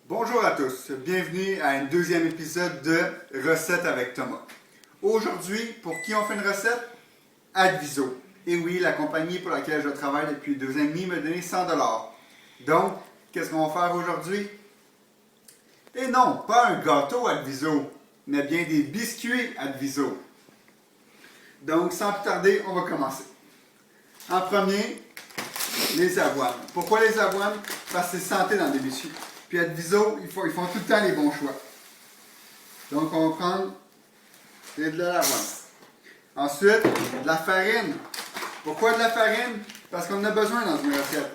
Bonjour à tous, bienvenue à un deuxième épisode de Recettes avec Thomas. Aujourd'hui, pour qui on fait une recette? Adviso. Et oui, la compagnie pour laquelle je travaille depuis 2 ans et demi m'a donné 100 $. Donc, qu'est-ce qu'on va faire aujourd'hui? Et non, pas un gâteau Adviso, mais bien des biscuits Adviso. Donc, sans plus tarder, on va commencer. En premier, les avoines. Pourquoi les avoines? Parce que c'est santé dans des biscuits. Puis Adviso, ils font tout le temps les bons choix. Donc, on va prendre de l'avoine. Ensuite, de la farine. Pourquoi de la farine? Parce qu'on en a besoin dans une recette.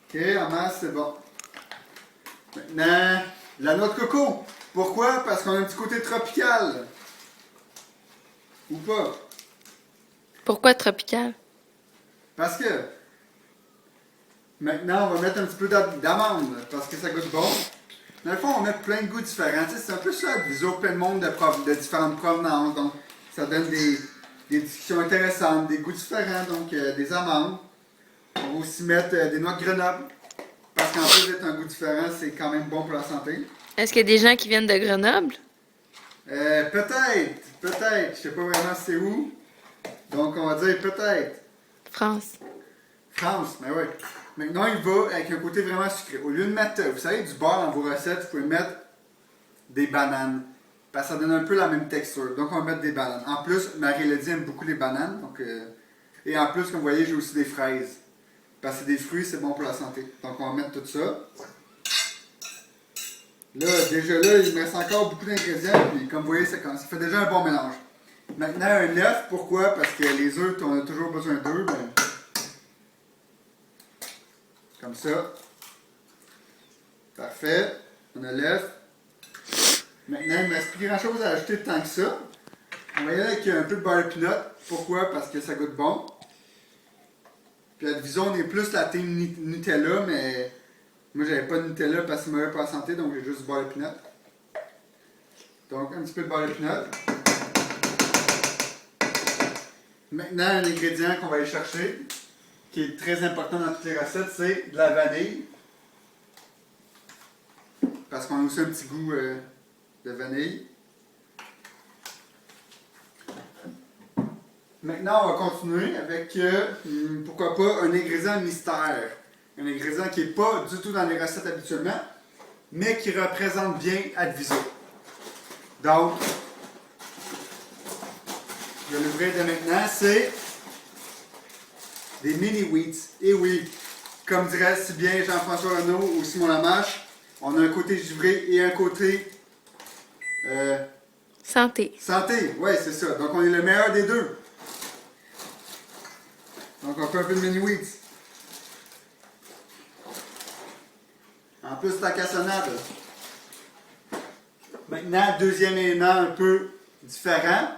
Ok, en masse, c'est bon. Maintenant, de la noix de coco. Pourquoi? Parce qu'on a un petit côté tropical. Ou pas? Pourquoi tropical? Parce que maintenant, on va mettre un petit peu d'amande parce que ça goûte bon. Dans le fond, on met plein de goûts différents. Tu sais, c'est un peu ça, Adviso, plein de monde de différentes provenances. Donc, ça donne des discussions intéressantes, des goûts différents, donc des amandes. On va aussi mettre des noix de Grenoble parce qu'en plus d'être un goût différent, c'est quand même bon pour la santé. Est-ce qu'il y a des gens qui viennent de Grenoble? Peut-être. Je sais pas vraiment c'est où. Donc, on va dire peut-être. France. France, mais oui. Maintenant, il va avec un côté vraiment sucré. Au lieu de mettre, vous savez, du beurre dans vos recettes, vous pouvez mettre des bananes. Parce que ça donne un peu la même texture. Donc, on va mettre des bananes. En plus, Marie-Élodie aime beaucoup les bananes. Donc, et en plus, comme vous voyez, j'ai aussi des fraises. Parce que des fruits, c'est bon pour la santé. Donc, on va mettre tout ça. Là, déjà là, il me reste encore beaucoup d'ingrédients. Puis, comme vous voyez, ça fait déjà un bon mélange. Maintenant, un œuf. Pourquoi? Parce que les œufs, on a toujours besoin d'œufs. Ben, comme ça. Parfait. On a l'œuf. Maintenant, il ne me reste plus grand chose à ajouter tant que ça. On va y aller avec un peu de beurre de pinot. Pourquoi? Parce que ça goûte bon. Puis Adviso, on est plus la team Nutella, mais moi, j'avais pas de Nutella parce que c'est mauvais pour la santé, donc j'ai juste du beurre de pinot. Donc, un petit peu de beurre de pinot. Maintenant, un ingrédient qu'on va aller chercher, qui est très important dans toutes les recettes, c'est de la vanille. Parce qu'on a aussi un petit goût de vanille. Maintenant, on va continuer avec, pourquoi pas, un ingrédient mystère. Un ingrédient qui n'est pas du tout dans les recettes habituellement, mais qui représente bien Adviso. Donc, je vais l'ouvrir dès maintenant, c'est des mini-wheats. Et oui, comme dirait si bien Jean-François Renaud ou Simon Lamache, on a un côté givré et un côté Santé. santé. Oui, c'est ça. Donc, on est le meilleur des deux. Donc, on fait un peu de mini-wheats. En plus, c'est la cassonade. Maintenant, deuxième élément un peu différent.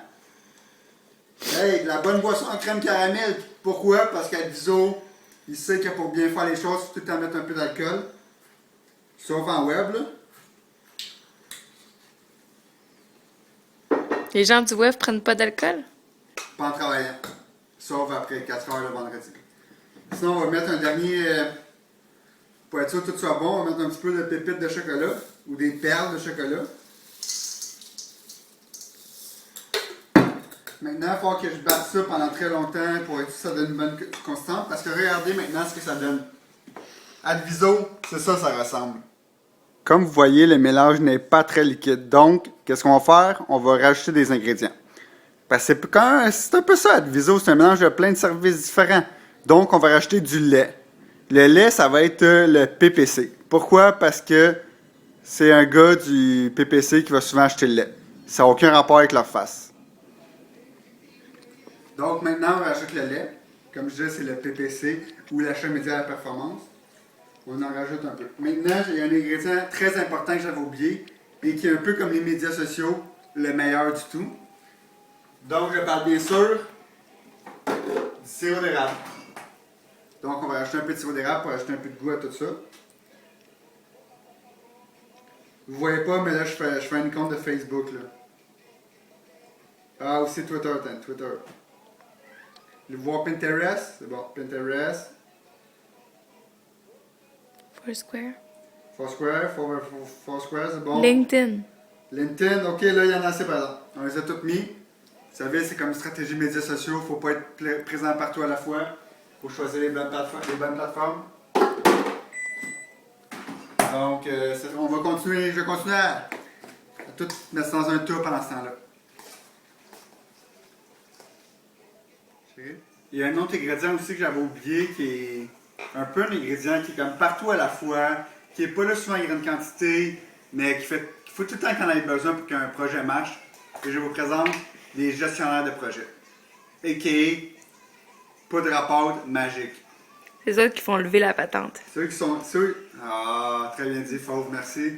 Hey, de la bonne boisson en crème caramel. Pourquoi? Parce qu'Adviso, il sait que pour bien faire les choses, il faut tout le temps mettre un peu d'alcool. Sauf en web, là. Les gens du web prennent pas d'alcool? Pas en travaillant. Sauf après 4 heures le vendredi. Sinon, on va mettre un dernier. Pour être sûr que tout soit bon, on va mettre un petit peu de pépites de chocolat ou des perles de chocolat. Maintenant, il va falloir que je batte ça pendant très longtemps pour être sûr que ça donne une bonne consistance. Parce que regardez maintenant ce que ça donne. Adviso, c'est ça, ça ressemble. Comme vous voyez, le mélange n'est pas très liquide. Donc, qu'est-ce qu'on va faire? On va rajouter des ingrédients. Parce que c'est un peu ça, Adviso, c'est un mélange de plein de services différents. Donc, on va rajouter du lait. Le lait, ça va être le PPC. Pourquoi? Parce que c'est un gars du PPC qui va souvent acheter le lait. Ça n'a aucun rapport avec leur face. Donc, maintenant, on rajoute le lait. Comme je disais, c'est le PPC ou l'achat média à la performance. On en rajoute un peu. Maintenant, il y a un ingrédient très important que j'avais oublié et qui est un peu comme les médias sociaux, le meilleur du tout. Donc, je parle bien sûr du sirop d'érable. Donc, on va rajouter un peu de sirop d'érable pour ajouter un peu de goût à tout ça. Vous voyez pas, mais là, je fais une compte de Facebook, là. Ah, aussi Twitter, attends, Twitter. Vous voir Pinterest? C'est bon, Pinterest. Foursquare. Foursquare, c'est bon. LinkedIn. LinkedIn, ok, là, il y en a assez présent. On les a toutes mis. Vous savez, c'est comme une stratégie médias sociaux. Il ne faut pas être présent partout à la fois. Il faut choisir les bonnes plateformes. Donc, on va continuer. Je vais continuer à tout mettre dans un tour pendant ce temps-là. Il y a un autre ingrédient aussi que j'avais oublié qui est un peu un ingrédient qui est comme partout à la fois, qui n'est pas là souvent en grande quantité, mais qu'il faut tout le temps qu'on ait besoin pour qu'un projet marche. Et je vous présente les gestionnaires de projet. A.k.a. poudre à pâte magique. C'est eux qui font lever la patente. Ceux qui sont... Ah, très bien dit, Fauve, merci.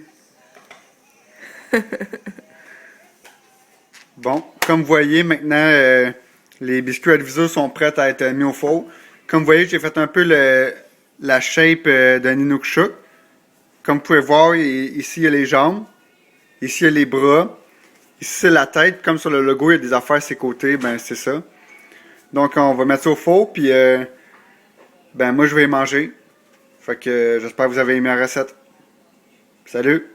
Bon, comme vous voyez, maintenant, les biscuits Adviso sont prêts à être mis au four. Comme vous voyez, j'ai fait un peu la shape d'un Inuksha. Comme vous pouvez voir, ici, il y a les jambes. Ici, il y a les bras. Ici, c'est la tête. Comme sur le logo, il y a des affaires à ses côtés. Ben, c'est ça. Donc, on va mettre ça au four. Puis, ben, moi, je vais y manger. Fait que j'espère que vous avez aimé la recette. Salut!